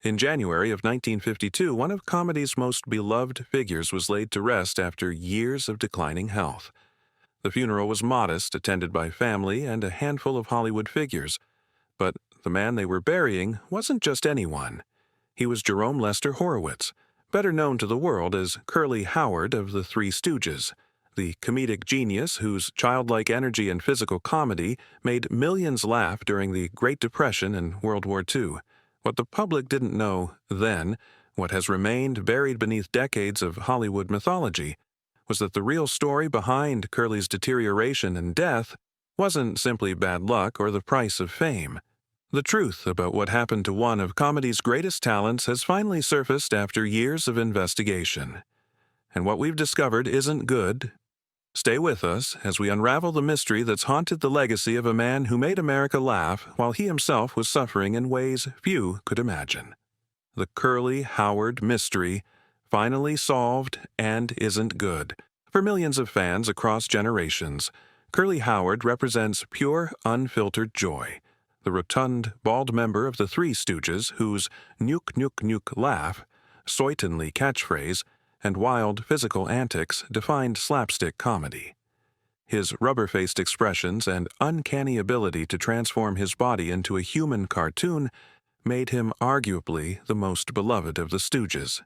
In January of 1952, one of comedy's most beloved figures was laid to rest after years of declining health. The funeral was modest, attended by family and a handful of Hollywood figures. But the man they were burying wasn't just anyone. He was Jerome Lester Horowitz, better known to the world as Curly Howard of the Three Stooges, the comedic genius whose childlike energy and physical comedy made millions laugh during the Great Depression and World War II. What the public didn't know then, what has remained buried beneath decades of Hollywood mythology, was that the real story behind Curly's deterioration and death wasn't simply bad luck or the price of fame. The truth about what happened to one of comedy's greatest talents has finally surfaced after years of investigation. And what we've discovered isn't good. Stay with us as we unravel the mystery that's haunted the legacy of a man who made America laugh while he himself was suffering in ways few could imagine. The Curly Howard mystery, finally solved and isn't good. For millions of fans across generations, Curly Howard represents pure, unfiltered joy. The rotund, bald member of the Three Stooges, whose "nuke, nuke, nuke" laugh, soitanly catchphrase, and wild physical antics defined slapstick comedy. His rubber-faced expressions and uncanny ability to transform his body into a human cartoon made him arguably the most beloved of the Stooges.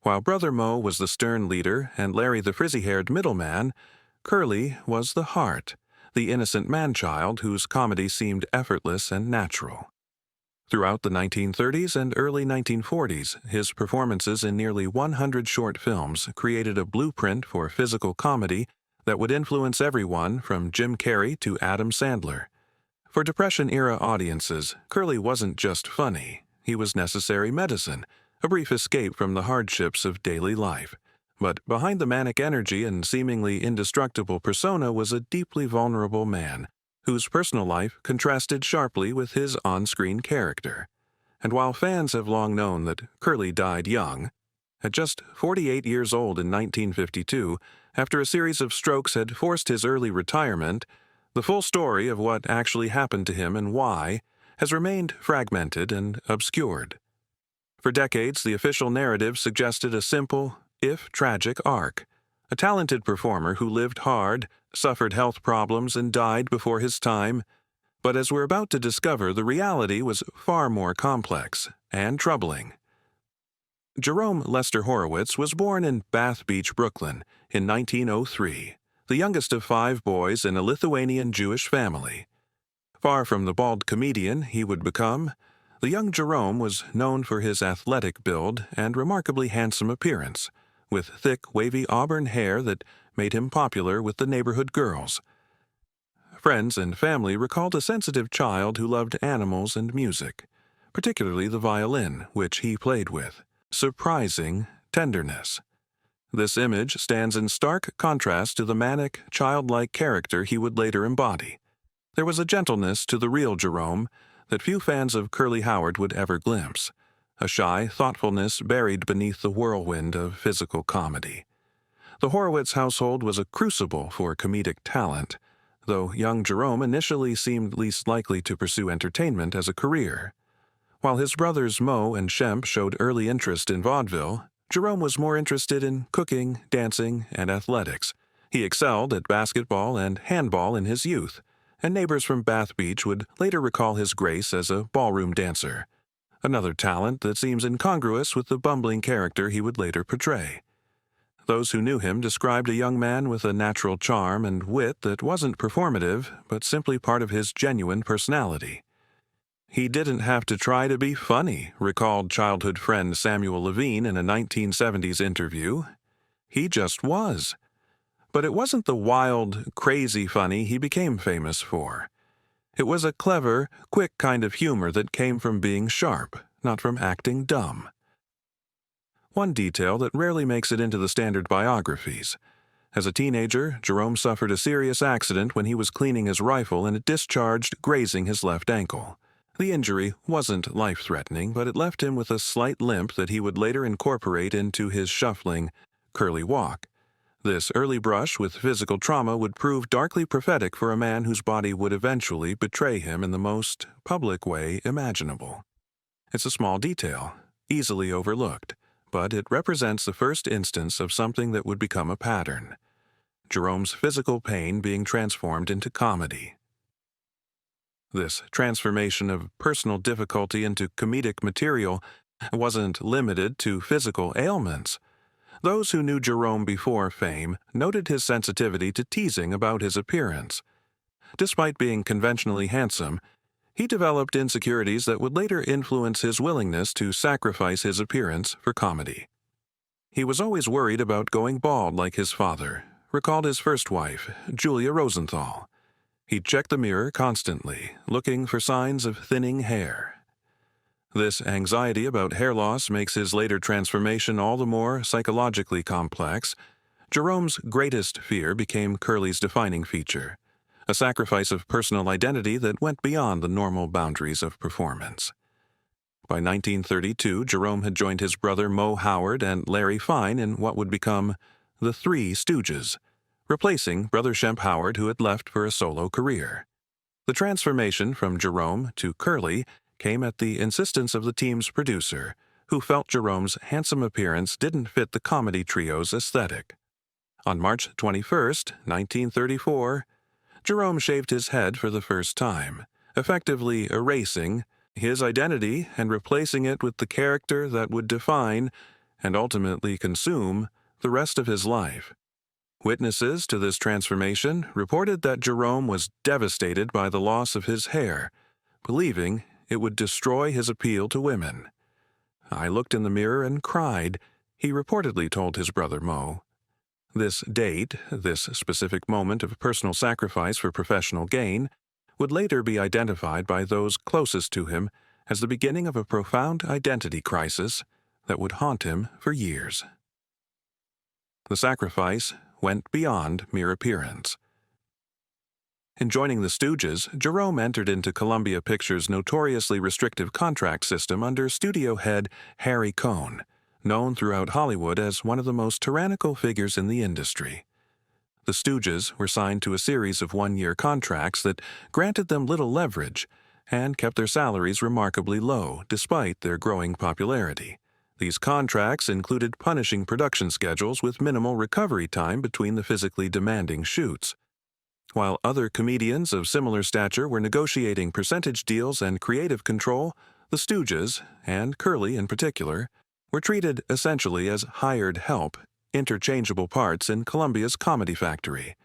While Brother Moe was the stern leader and Larry the frizzy-haired middleman, Curly was the heart, the innocent man-child whose comedy seemed effortless and natural. Throughout the 1930s and early 1940s, his performances in nearly 100 short films created a blueprint for physical comedy that would influence everyone from Jim Carrey to Adam Sandler. For Depression-era audiences, Curly wasn't just funny. He was necessary medicine, a brief escape from the hardships of daily life. But behind the manic energy and seemingly indestructible persona was a deeply vulnerable man, whose personal life contrasted sharply with his on-screen character. And while fans have long known that Curly died young, at just 48 years old in 1952, after a series of strokes had forced his early retirement, the full story of what actually happened to him and why has remained fragmented and obscured. For decades, the official narrative suggested a simple, if tragic, arc. A talented performer who lived hard, suffered health problems, and died before his time. But as we're about to discover, the reality was far more complex and troubling. Jerome Lester Horowitz was born in Bath Beach, Brooklyn, in 1903, the youngest of 5 boys in a Lithuanian Jewish family. Far from the bald comedian he would become, the young Jerome was known for his athletic build and remarkably handsome appearance, with thick, wavy auburn hair that made him popular with the neighborhood girls. Friends and family recalled a sensitive child who loved animals and music, particularly the violin, which he played with surprising tenderness. This image stands in stark contrast to the manic, childlike character he would later embody. There was a gentleness to the real Jerome that few fans of Curly Howard would ever glimpse, a shy thoughtfulness buried beneath the whirlwind of physical comedy. The Horowitz household was a crucible for comedic talent, though young Jerome initially seemed least likely to pursue entertainment as a career. While his brothers Moe and Shemp showed early interest in vaudeville, Jerome was more interested in cooking, dancing, and athletics. He excelled at basketball and handball in his youth, and neighbors from Bath Beach would later recall his grace as a ballroom dancer, another talent that seems incongruous with the bumbling character he would later portray. Those who knew him described a young man with a natural charm and wit that wasn't performative, but simply part of his genuine personality. He didn't have to try to be funny, recalled childhood friend Samuel Levine in a 1970s interview. He just was. But it wasn't the wild, crazy funny he became famous for. It was a clever, quick kind of humor that came from being sharp, not from acting dumb. One detail that rarely makes it into the standard biographies. As a teenager, Jerome suffered a serious accident when he was cleaning his rifle and it discharged, grazing his left ankle. The injury wasn't life-threatening, but it left him with a slight limp that he would later incorporate into his shuffling, curly walk. This early brush with physical trauma would prove darkly prophetic for a man whose body would eventually betray him in the most public way imaginable. It's a small detail, easily overlooked, but it represents the first instance of something that would become a pattern: Jerome's physical pain being transformed into comedy. This transformation of personal difficulty into comedic material wasn't limited to physical ailments. Those who knew Jerome before fame noted his sensitivity to teasing about his appearance. Despite being conventionally handsome, he developed insecurities that would later influence his willingness to sacrifice his appearance for comedy. He was always worried about going bald like his father, recalled his first wife, Julia Rosenthal. He checked the mirror constantly, looking for signs of thinning hair. This anxiety about hair loss makes his later transformation all the more psychologically complex. Jerome's greatest fear became Curly's defining feature, a sacrifice of personal identity that went beyond the normal boundaries of performance. By 1932, Jerome had joined his brother Moe Howard and Larry Fine in what would become the Three Stooges, replacing Brother Shemp Howard, who had left for a solo career. The transformation from Jerome to Curly came at the insistence of the team's producer, who felt Jerome's handsome appearance didn't fit the comedy trio's aesthetic. On March 21, 1934, Jerome shaved his head for the first time, effectively erasing his identity and replacing it with the character that would define and ultimately consume the rest of his life. Witnesses to this transformation reported that Jerome was devastated by the loss of his hair, believing it would destroy his appeal to women. "I looked in the mirror and cried," he reportedly told his brother Moe. This date, this specific moment of personal sacrifice for professional gain, would later be identified by those closest to him as the beginning of a profound identity crisis that would haunt him for years. The sacrifice went beyond mere appearance. In joining the Stooges, Jerome entered into Columbia Pictures' notoriously restrictive contract system under studio head Harry Cohn, known throughout Hollywood as one of the most tyrannical figures in the industry. The Stooges were signed to a series of one-year contracts that granted them little leverage and kept their salaries remarkably low despite their growing popularity. These contracts included punishing production schedules with minimal recovery time between the physically demanding shoots. While other comedians of similar stature were negotiating percentage deals and creative control, the Stooges, and Curly in particular, were treated essentially as hired help, interchangeable parts in Columbia's comedy factory.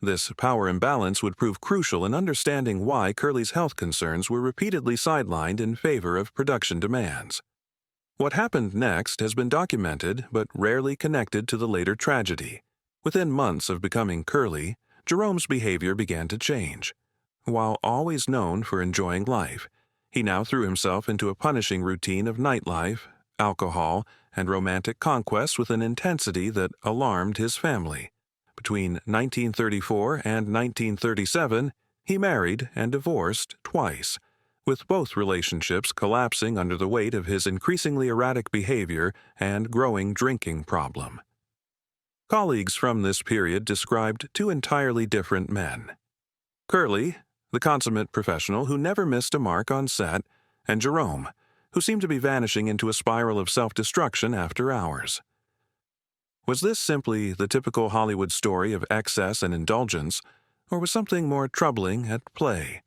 This power imbalance would prove crucial in understanding why Curly's health concerns were repeatedly sidelined in favor of production demands. What happened next has been documented but rarely connected to the later tragedy. Within months of becoming Curly, Jerome's behavior began to change. While always known for enjoying life, he now threw himself into a punishing routine of nightlife, alcohol, and romantic conquest with an intensity that alarmed his family. Between 1934 and 1937, he married and divorced twice, with both relationships collapsing under the weight of his increasingly erratic behavior and growing drinking problem. Colleagues from this period described two entirely different men: Curly, the consummate professional who never missed a mark on set, and Jerome, who seemed to be vanishing into a spiral of self-destruction after hours. Was this simply the typical Hollywood story of excess and indulgence, or was something more troubling at play?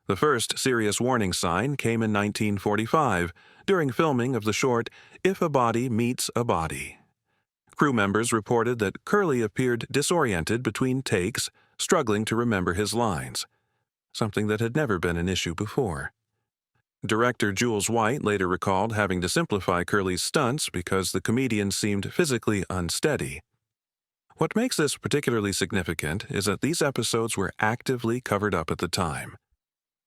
The first serious warning sign came in 1945, during filming of the short If a Body Meets a Body. Crew members reported that Curly appeared disoriented between takes, struggling to remember his lines, something that had never been an issue before. Director Jules White later recalled having to simplify Curly's stunts because the comedian seemed physically unsteady. What makes this particularly significant is that these episodes were actively covered up at the time.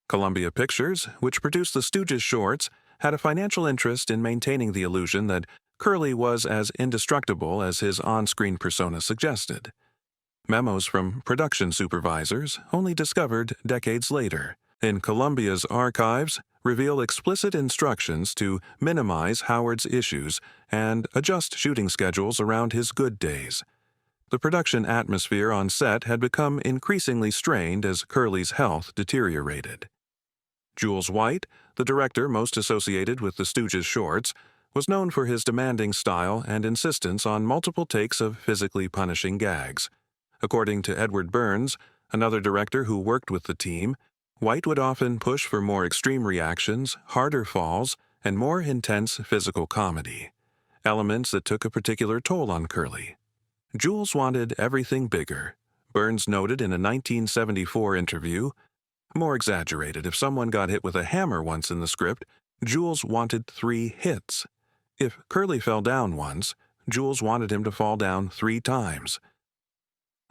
Columbia Pictures, which produced the Stooges shorts, had a financial interest in maintaining the illusion that Curly was as indestructible as his on-screen persona suggested. Memos from production supervisors, only discovered decades later, in Columbia's archives, reveal explicit instructions to minimize Howard's issues and adjust shooting schedules around his good days. The production atmosphere on set had become increasingly strained as Curly's health deteriorated. Jules White, the director most associated with the Stooges shorts, was known for his demanding style and insistence on multiple takes of physically punishing gags. According to Edward Burns, another director who worked with the team, White would often push for more extreme reactions, harder falls, and more intense physical comedy, elements that took a particular toll on Curly. Jules wanted everything bigger. Burns noted in a 1974 interview, "More exaggerated, if someone got hit with a hammer once in the script, Jules wanted 3 hits. If Curly fell down once, Jules wanted him to fall down 3 times."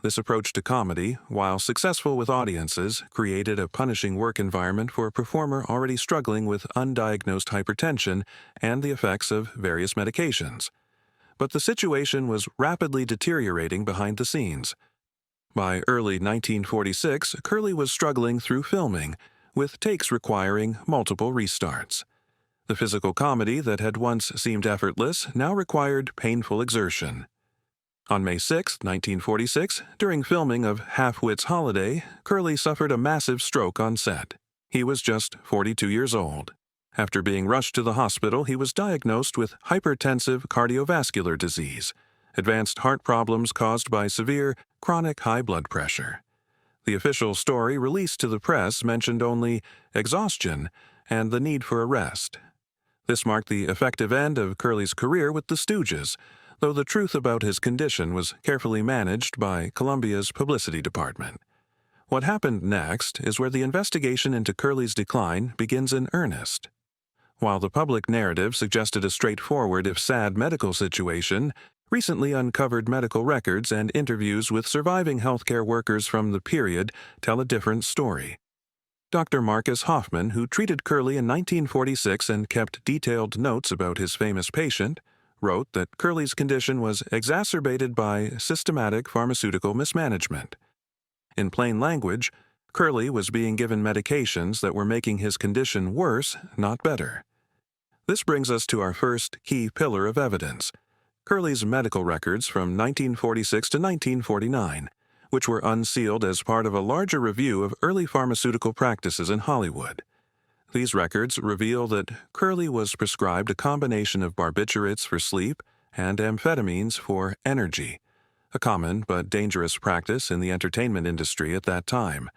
This approach to comedy, while successful with audiences, created a punishing work environment for a performer already struggling with undiagnosed hypertension and the effects of various medications. But the situation was rapidly deteriorating behind the scenes. By early 1946, Curly was struggling through filming, with takes requiring multiple restarts. The physical comedy that had once seemed effortless now required painful exertion. On May 6, 1946, during filming of Half-Wit's Holiday, Curly suffered a massive stroke on set. He was just 42 years old. After being rushed to the hospital, he was diagnosed with hypertensive cardiovascular disease, advanced heart problems caused by severe, chronic high blood pressure. The official story released to the press mentioned only exhaustion and the need for a rest. This marked the effective end of Curly's career with the Stooges, though the truth about his condition was carefully managed by Columbia's publicity department. What happened next is where the investigation into Curly's decline begins in earnest. While the public narrative suggested a straightforward if sad medical situation, recently uncovered medical records and interviews with surviving healthcare workers from the period tell a different story. Dr. Marcus Hoffman, who treated Curly in 1946 and kept detailed notes about his famous patient, wrote that Curly's condition was exacerbated by systematic pharmaceutical mismanagement. In plain language, Curly was being given medications that were making his condition worse, not better. This brings us to our first key pillar of evidence, Curly's medical records from 1946 to 1949, which were unsealed as part of a larger review of early pharmaceutical practices in Hollywood. These records reveal that Curly was prescribed a combination of barbiturates for sleep and amphetamines for energy, a common but dangerous practice in the entertainment industry at that time.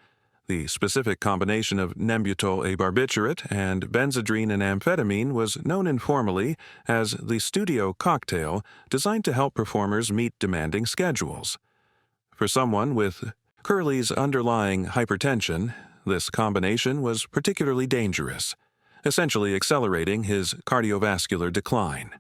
The specific combination of Nembutal, a barbiturate, and Benzedrine, an amphetamine, was known informally as the studio cocktail, designed to help performers meet demanding schedules. For someone with Curly's underlying hypertension, this combination was particularly dangerous, essentially accelerating his cardiovascular decline.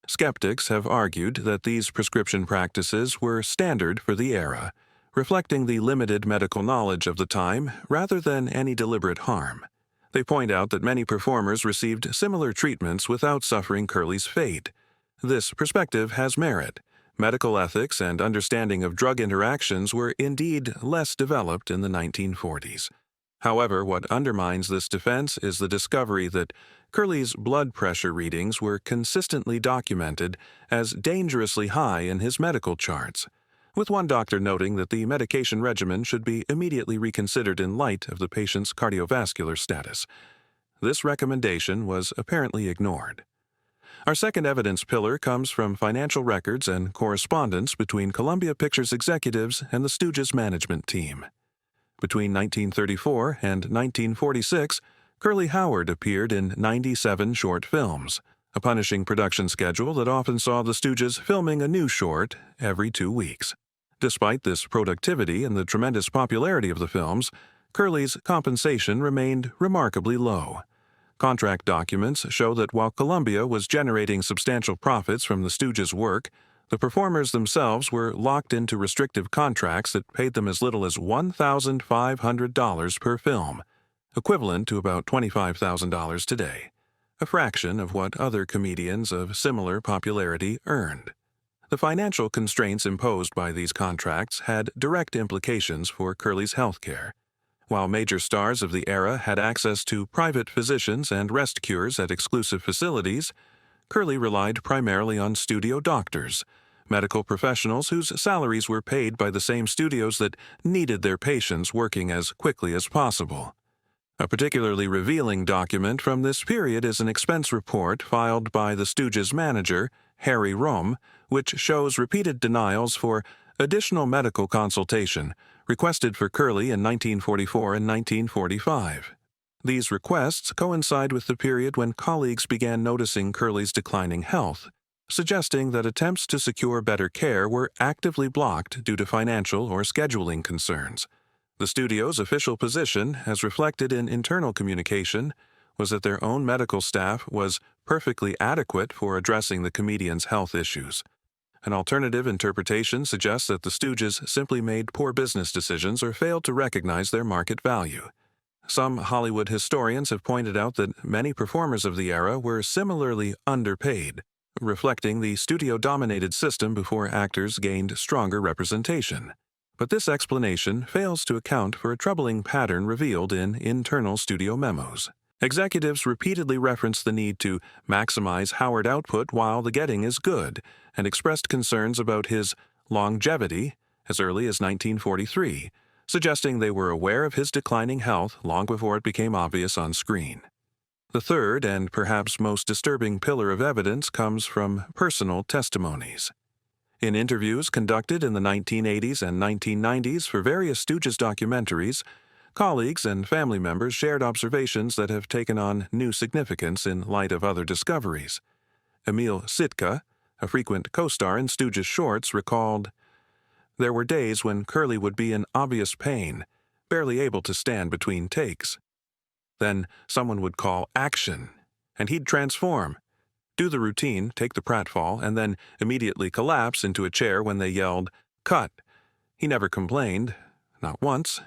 Skeptics have argued that these prescription practices were standard for the era, reflecting the limited medical knowledge of the time rather than any deliberate harm. They point out that many performers received similar treatments without suffering Curly's fate. This perspective has merit. Medical ethics and understanding of drug interactions were indeed less developed in the 1940s. However, what undermines this defense is the discovery that Curly's blood pressure readings were consistently documented as dangerously high in his medical charts, with one doctor noting that the medication regimen should be immediately reconsidered in light of the patient's cardiovascular status. This recommendation was apparently ignored. Our second evidence pillar comes from financial records and correspondence between Columbia Pictures executives and the Stooges management team. Between 1934 and 1946, Curly Howard appeared in 97 short films, a punishing production schedule that often saw the Stooges filming a new short every 2 weeks. Despite this productivity and the tremendous popularity of the films, Curly's compensation remained remarkably low. Contract documents show that while Columbia was generating substantial profits from the Stooges' work, the performers themselves were locked into restrictive contracts that paid them as little as $1,500 per film, equivalent to about $25,000 today, a fraction of what other comedians of similar popularity earned. The financial constraints imposed by these contracts had direct implications for Curly's health care. While major stars of the era had access to private physicians and rest cures at exclusive facilities, Curly relied primarily on studio doctors, medical professionals whose salaries were paid by the same studios that needed their patients working as quickly as possible. A particularly revealing document from this period is an expense report filed by the Stooges' manager, Harry Rome, which shows repeated denials for additional medical consultation requested for Curly in 1944 and 1945. These requests coincide with the period when colleagues began noticing Curly's declining health, suggesting that attempts to secure better care were actively blocked due to financial or scheduling concerns. The studio's official position, as reflected in internal communication, was that their own medical staff was perfectly adequate for addressing the comedian's health issues. An alternative interpretation suggests that the Stooges simply made poor business decisions or failed to recognize their market value. Some Hollywood historians have pointed out that many performers of the era were similarly underpaid, reflecting the studio-dominated system before actors gained stronger representation. But this explanation fails to account for a troubling pattern revealed in internal studio memos. Executives repeatedly referenced the need to maximize Howard output while the getting is good, and expressed concerns about his longevity as early as 1943, suggesting they were aware of his declining health long before it became obvious on screen. The third and perhaps most disturbing pillar of evidence comes from personal testimonies. In interviews conducted in the 1980s and 1990s for various Stooges documentaries, colleagues and family members shared observations that have taken on new significance in light of other discoveries. Emil Sitka, a frequent co-star in Stooges shorts, recalled, "There were days when Curly would be in obvious pain, barely able to stand between takes. Then someone would call action, and he'd transform, do the routine, take the pratfall, and then immediately collapse into a chair when they yelled, 'Cut!' He never complained, not once."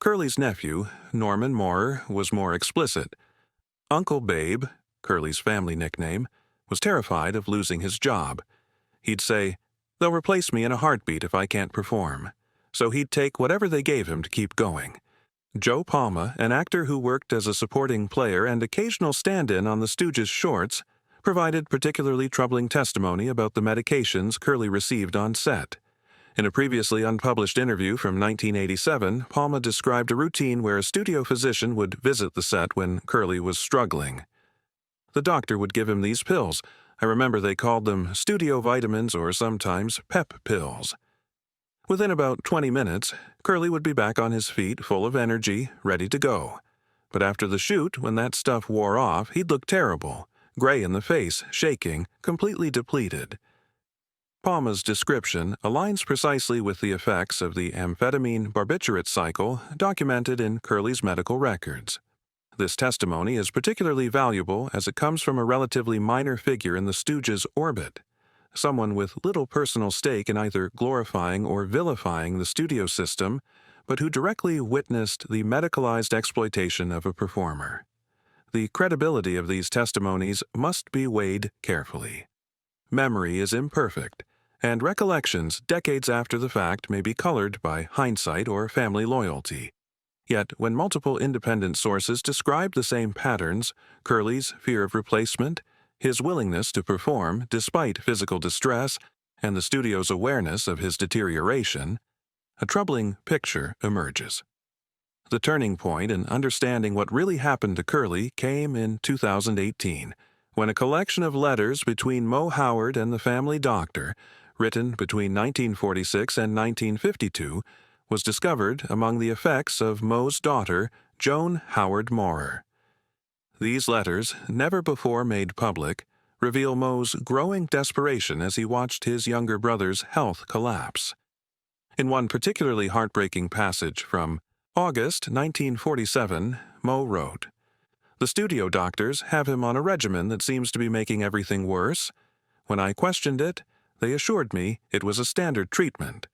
Curly's nephew, Norman Moorer, was more explicit. Uncle Babe, Curly's family nickname, was terrified of losing his job. He'd say, "They'll replace me in a heartbeat if I can't perform." So he'd take whatever they gave him to keep going. Joe Palma, an actor who worked as a supporting player and occasional stand-in on the Stooges shorts, provided particularly troubling testimony about the medications Curly received on set. In a previously unpublished interview from 1987, Palma described a routine where a studio physician would visit the set when Curly was struggling. The doctor would give him these pills. I remember they called them studio vitamins or sometimes pep pills. Within about 20 minutes, Curly would be back on his feet, full of energy, ready to go. But after the shoot, when that stuff wore off, he'd look terrible, gray in the face, shaking, completely depleted. Palma's description aligns precisely with the effects of the amphetamine barbiturate cycle documented in Curly's medical records. This testimony is particularly valuable as it comes from a relatively minor figure in the Stooges' orbit, someone with little personal stake in either glorifying or vilifying the studio system, but who directly witnessed the medicalized exploitation of a performer. The credibility of these testimonies must be weighed carefully. Memory is imperfect, and recollections decades after the fact may be colored by hindsight or family loyalty. Yet, when multiple independent sources describe the same patterns, Curly's fear of replacement, his willingness to perform despite physical distress, and the studio's awareness of his deterioration, a troubling picture emerges. The turning point in understanding what really happened to Curly came in 2018, when a collection of letters between Mo Howard and the family doctor, written between 1946 and 1952, was discovered among the effects of Mo's daughter, Joan Howard Moorer. These letters, never before made public, reveal Mo's growing desperation as he watched his younger brother's health collapse. In one particularly heartbreaking passage from August 1947, Mo wrote, "The studio doctors have him on a regimen that seems to be making everything worse. When I questioned it, they assured me it was a standard treatment.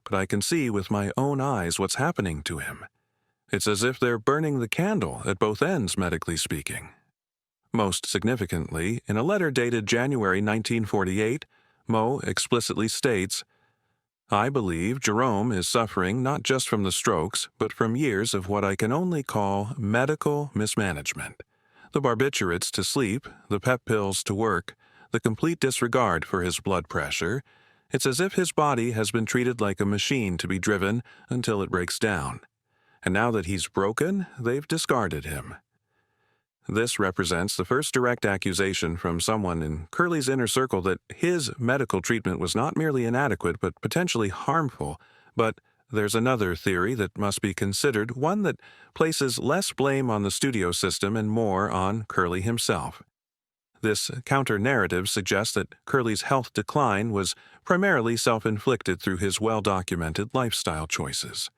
But I can see with my own eyes what's happening to him. It's as if they're burning the candle at both ends, medically speaking." Most significantly, in a letter dated January 1948, Mo explicitly states, "I believe Jerome is suffering not just from the strokes, but from years of what I can only call medical mismanagement. The barbiturates to sleep, the pep pills to work, the complete disregard for his blood pressure. It's as if his body has been treated like a machine to be driven until it breaks down. and now that he's broken, they've discarded him. This represents the first direct accusation from someone in Curly's inner circle that his medical treatment was not merely inadequate but potentially harmful. But there's another theory that must be considered, one that places less blame on the studio system and more on Curly himself. This counter-narrative suggests that Curly's health decline was primarily self-inflicted through his well-documented lifestyle choices.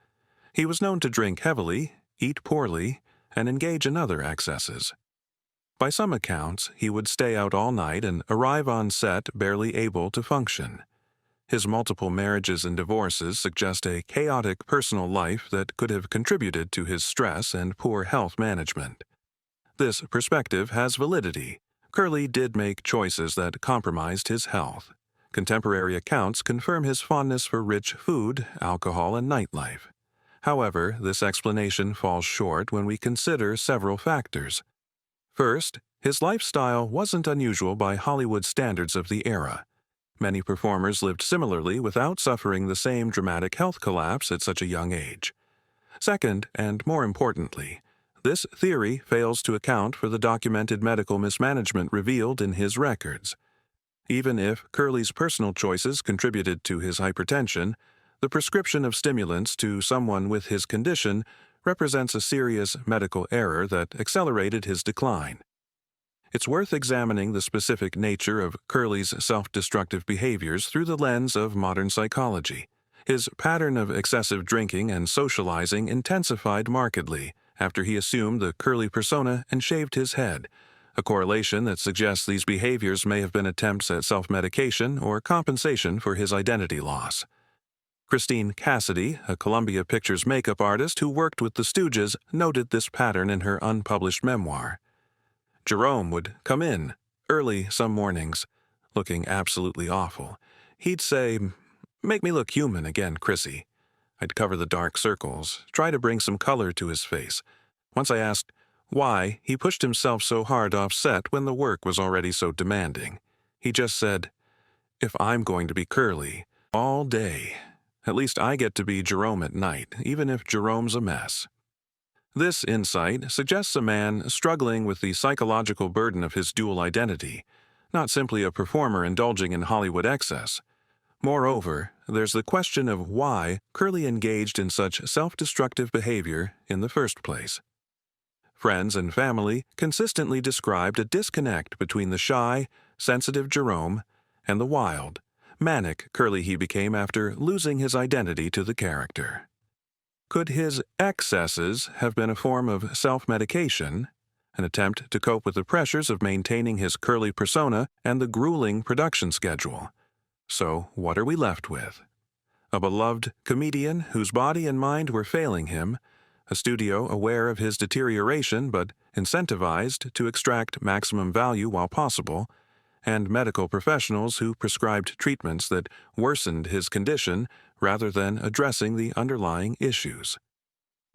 He was known to drink heavily, eat poorly, and engage in other excesses. By some accounts, he would stay out all night and arrive on set barely able to function. His multiple marriages and divorces suggest a chaotic personal life that could have contributed to his stress and poor health management. This perspective has validity. Curly did make choices that compromised his health. Contemporary accounts confirm his fondness for rich food, alcohol, and nightlife. However, this explanation falls short when we consider several factors. First, his lifestyle wasn't unusual by Hollywood standards of the era. Many performers lived similarly without suffering the same dramatic health collapse at such a young age. Second, and more importantly, this theory fails to account for the documented medical mismanagement revealed in his records. Even if Curly's personal choices contributed to his hypertension, the prescription of stimulants to someone with his condition represents a serious medical error that accelerated his decline. It's worth examining the specific nature of Curly's self-destructive behaviors through the lens of modern psychology. His pattern of excessive drinking and socializing intensified markedly after he assumed the Curly persona and shaved his head, a correlation that suggests these behaviors may have been attempts at self-medication or compensation for his identity loss. Christine Cassidy, a Columbia Pictures makeup artist who worked with the Stooges, noted this pattern in her unpublished memoir. Jerome would come in, early some mornings, looking absolutely awful. He'd say, "Make me look human again, Chrissy." I'd cover the dark circles, try to bring some color to his face. Once I asked why he pushed himself so hard off set when the work was already so demanding. He just said, "If I'm going to be Curly all day, at least I get to be Jerome at night, even if Jerome's a mess." This insight suggests a man struggling with the psychological burden of his dual identity, not simply a performer indulging in Hollywood excess. Moreover, there's the question of why Curly engaged in such self-destructive behavior in the first place. Friends and family consistently described a disconnect between the shy, sensitive Jerome and the wild, manic Curly he became after losing his identity to the character. Could his excesses have been a form of self-medication, an attempt to cope with the pressures of maintaining his Curly persona and the grueling production schedule? So, what are we left with? A beloved comedian whose body and mind were failing him, a studio aware of his deterioration but incentivized to extract maximum value while possible, and medical professionals who prescribed treatments that worsened his condition rather than addressing the underlying issues.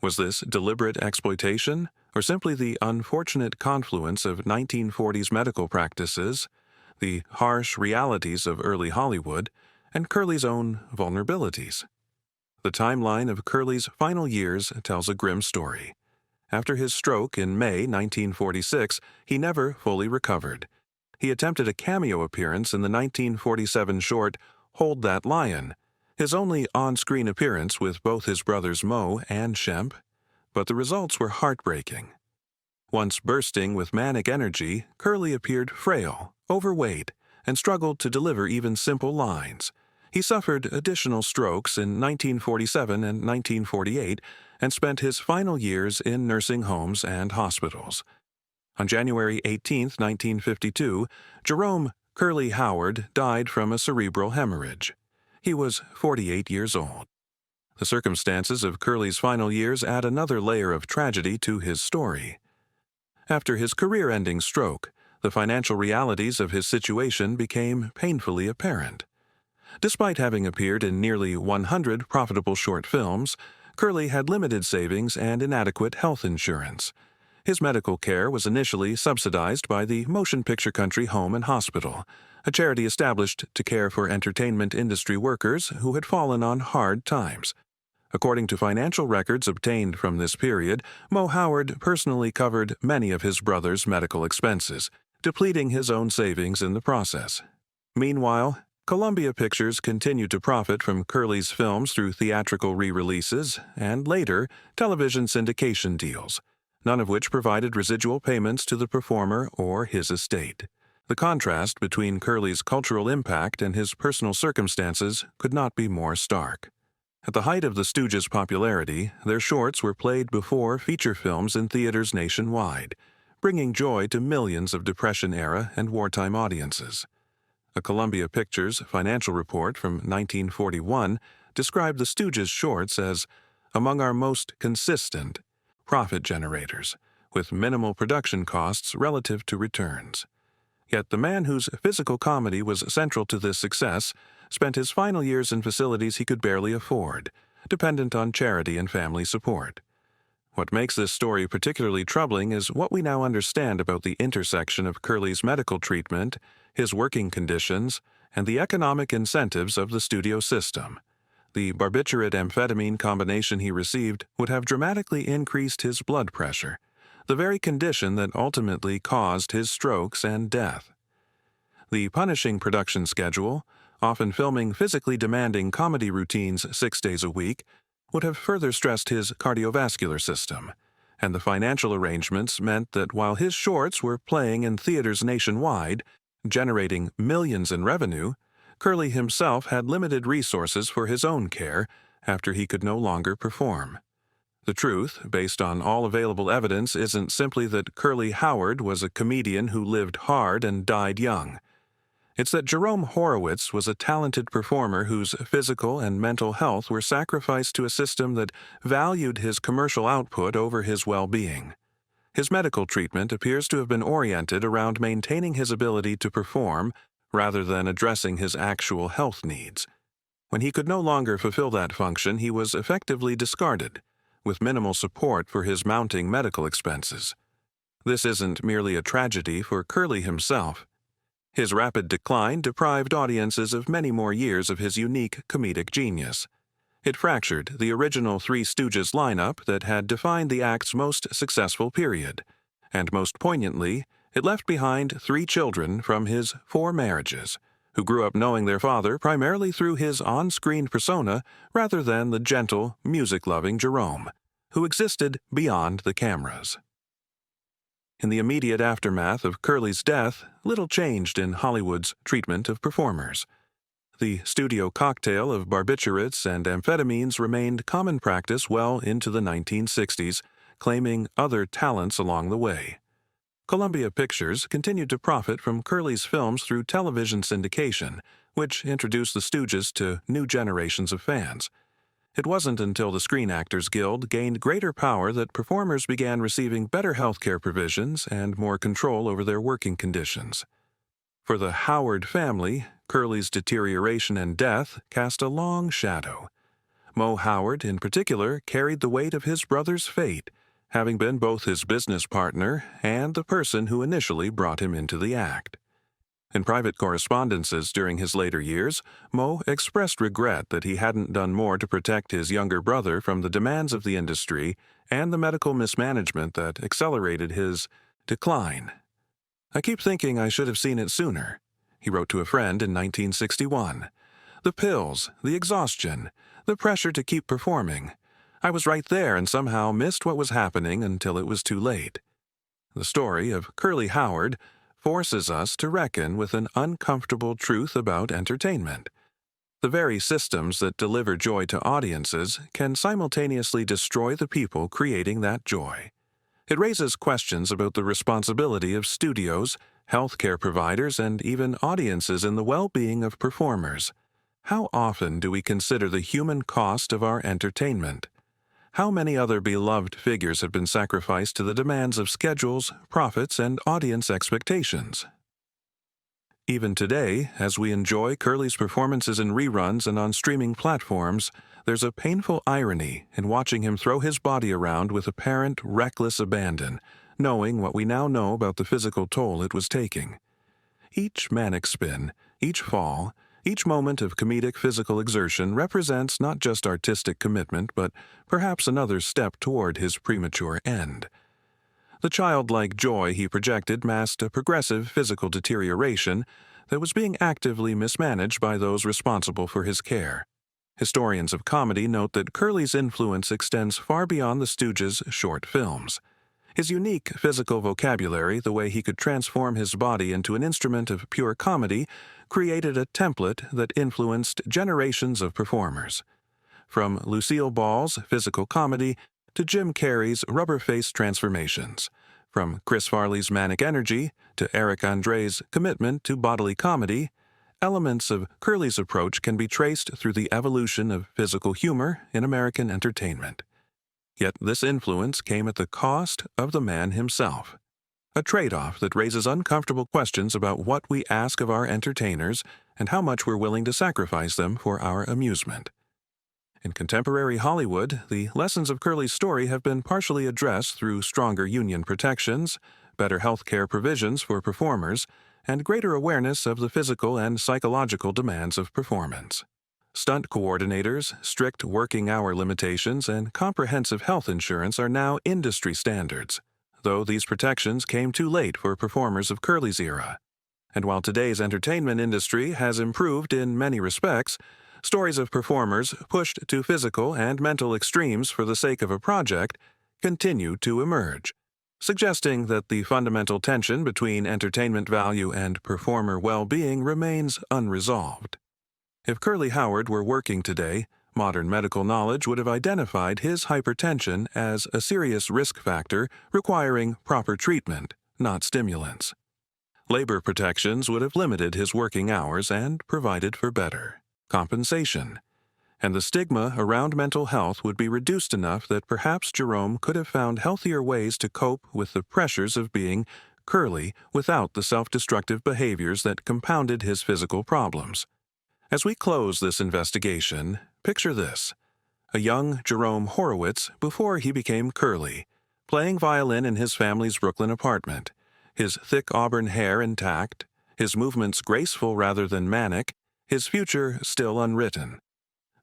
Was this deliberate exploitation, or simply the unfortunate confluence of 1940s medical practices, the harsh realities of early Hollywood, and Curly's own vulnerabilities? The timeline of Curly's final years tells a grim story. After his stroke in May 1946, he never fully recovered. He attempted a cameo appearance in the 1947 short Hold That Lion, his only on-screen appearance with both his brothers Moe and Shemp, but the results were heartbreaking. Once bursting with manic energy, Curly appeared frail, overweight, and struggled to deliver even simple lines. He suffered additional strokes in 1947 and 1948 and spent his final years in nursing homes and hospitals. On January 18, 1952, Jerome Curly Howard died from a cerebral hemorrhage. He was 48 years old. The circumstances of Curly's final years add another layer of tragedy to his story. After his career-ending stroke, the financial realities of his situation became painfully apparent. Despite having appeared in nearly 100 profitable short films, Curly had limited savings and inadequate health insurance. His medical care was initially subsidized by the Motion Picture Country Home and Hospital, a charity established to care for entertainment industry workers who had fallen on hard times. According to financial records obtained from this period, Mo Howard personally covered many of his brother's medical expenses, depleting his own savings in the process. Meanwhile, Columbia Pictures continued to profit from Curly's films through theatrical re-releases and, later, television syndication deals, none of which provided residual payments to the performer or his estate. The contrast between Curly's cultural impact and his personal circumstances could not be more stark. At the height of the Stooges' popularity, their shorts were played before feature films in theaters nationwide, bringing joy to millions of Depression-era and wartime audiences. A Columbia Pictures financial report from 1941 described the Stooges' shorts as among our most consistent profit generators, with minimal production costs relative to returns. Yet the man whose physical comedy was central to this success spent his final years in facilities he could barely afford, dependent on charity and family support. What makes this story particularly troubling is what we now understand about the intersection of Curly's medical treatment, his working conditions, and the economic incentives of the studio system. The barbiturate-amphetamine combination he received would have dramatically increased his blood pressure, the very condition that ultimately caused his strokes and death. The punishing production schedule, often filming physically demanding comedy routines 6 days a week, would have further stressed his cardiovascular system, and the financial arrangements meant that while his shorts were playing in theaters nationwide, generating millions in revenue, Curly himself had limited resources for his own care after he could no longer perform. The truth, based on all available evidence, isn't simply that Curly Howard was a comedian who lived hard and died young. It's that Jerome Horowitz was a talented performer whose physical and mental health were sacrificed to a system that valued his commercial output over his well-being. His medical treatment appears to have been oriented around maintaining his ability to perform rather than addressing his actual health needs. When he could no longer fulfill that function, he was effectively discarded, with minimal support for his mounting medical expenses. This isn't merely a tragedy for Curly himself. His rapid decline deprived audiences of many more years of his unique comedic genius. It fractured the original Three Stooges lineup that had defined the act's most successful period, and most poignantly, it left behind 3 children from his 4 marriages, who grew up knowing their father primarily through his on-screen persona rather than the gentle, music-loving Jerome, who existed beyond the cameras. In the immediate aftermath of Curly's death, little changed in Hollywood's treatment of performers. The studio cocktail of barbiturates and amphetamines remained common practice well into the 1960s, claiming other talents along the way. Columbia Pictures continued to profit from Curly's films through television syndication, which introduced the Stooges to new generations of fans. It wasn't until the Screen Actors Guild gained greater power that performers began receiving better healthcare provisions and more control over their working conditions. For the Howard family, Curly's deterioration and death cast a long shadow. Mo Howard, in particular, carried the weight of his brother's fate, having been both his business partner and the person who initially brought him into the act. In private correspondences during his later years, Mo expressed regret that he hadn't done more to protect his younger brother from the demands of the industry and the medical mismanagement that accelerated his decline. "I keep thinking I should have seen it sooner," he wrote to a friend in 1961. "The pills, the exhaustion, the pressure to keep performing. I was right there and somehow missed what was happening until it was too late." The story of Curly Howard forces us to reckon with an uncomfortable truth about entertainment. The very systems that deliver joy to audiences can simultaneously destroy the people creating that joy. It raises questions about the responsibility of studios, healthcare providers, and even audiences in the well-being of performers. How often do we consider the human cost of our entertainment? How many other beloved figures have been sacrificed to the demands of schedules, profits, and audience expectations? Even today, as we enjoy Curly's performances in reruns and on streaming platforms, there's a painful irony in watching him throw his body around with apparent reckless abandon, knowing what we now know about the physical toll it was taking. Each manic spin, each fall, Each moment of comedic physical exertion represents not just artistic commitment, but perhaps another step toward his premature end. The childlike joy he projected masked a progressive physical deterioration that was being actively mismanaged by those responsible for his care. Historians of comedy note that Curly's influence extends far beyond the Stooges' short films. His unique physical vocabulary, the way he could transform his body into an instrument of pure comedy, created a template that influenced generations of performers. From Lucille Ball's physical comedy to Jim Carrey's rubber-faced transformations, from Chris Farley's manic energy to Eric Andre's commitment to bodily comedy, elements of Curly's approach can be traced through the evolution of physical humor in American entertainment. Yet this influence came at the cost of the man himself, a trade-off that raises uncomfortable questions about what we ask of our entertainers and how much we're willing to sacrifice them for our amusement. In contemporary Hollywood, the lessons of Curly's story have been partially addressed through stronger union protections, better health care provisions for performers, and greater awareness of the physical and psychological demands of performance. Stunt coordinators, strict working hour limitations, and comprehensive health insurance are now industry standards, though these protections came too late for performers of Curly's era. And while today's entertainment industry has improved in many respects, stories of performers pushed to physical and mental extremes for the sake of a project continue to emerge, suggesting that the fundamental tension between entertainment value and performer well-being remains unresolved. If Curly Howard were working today, modern medical knowledge would have identified his hypertension as a serious risk factor requiring proper treatment, not stimulants. Labor protections would have limited his working hours and provided for better compensation, and the stigma around mental health would be reduced enough that perhaps Jerome could have found healthier ways to cope with the pressures of being Curly without the self-destructive behaviors that compounded his physical problems. As we close this investigation, picture this: a young Jerome Horowitz before he became Curly, playing violin in his family's Brooklyn apartment, his thick auburn hair intact, his movements graceful rather than manic, his future still unwritten.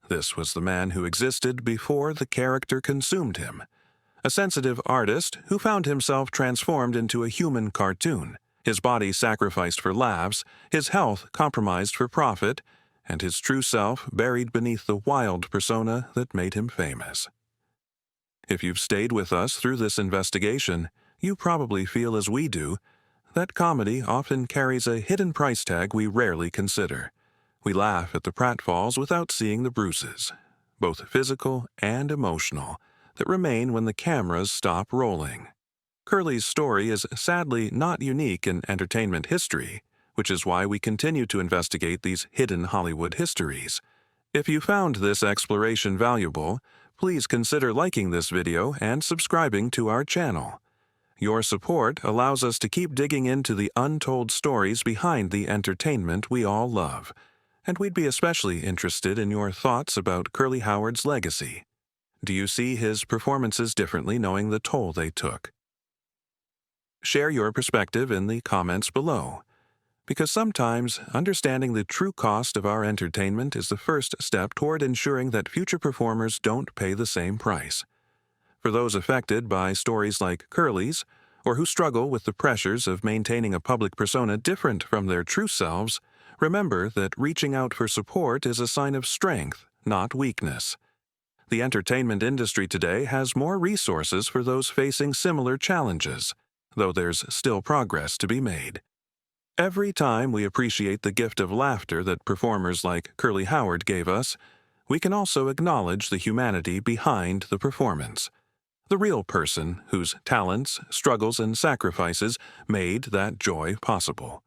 This was the man who existed before the character consumed him, a sensitive artist who found himself transformed into a human cartoon, his body sacrificed for laughs, his health compromised for profit, and his true self buried beneath the wild persona that made him famous. If you've stayed with us through this investigation, you probably feel as we do, that comedy often carries a hidden price tag we rarely consider. We laugh at the pratfalls without seeing the bruises, both physical and emotional, that remain when the cameras stop rolling. Curly's story is sadly not unique in entertainment history, which is why we continue to investigate these hidden Hollywood histories. If you found this exploration valuable, please consider liking this video and subscribing to our channel. Your support allows us to keep digging into the untold stories behind the entertainment we all love, and we'd be especially interested in your thoughts about Curly Howard's legacy. Do you see his performances differently knowing the toll they took? Share your perspective in the comments below, because sometimes understanding the true cost of our entertainment is the first step toward ensuring that future performers don't pay the same price. For those affected by stories like Curly's, or who struggle with the pressures of maintaining a public persona different from their true selves, remember that reaching out for support is a sign of strength, not weakness. The entertainment industry today has more resources for those facing similar challenges, though there's still progress to be made. Every time we appreciate the gift of laughter that performers like Curly Howard gave us, we can also acknowledge the humanity behind the performance, the real person whose talents, struggles, and sacrifices made that joy possible.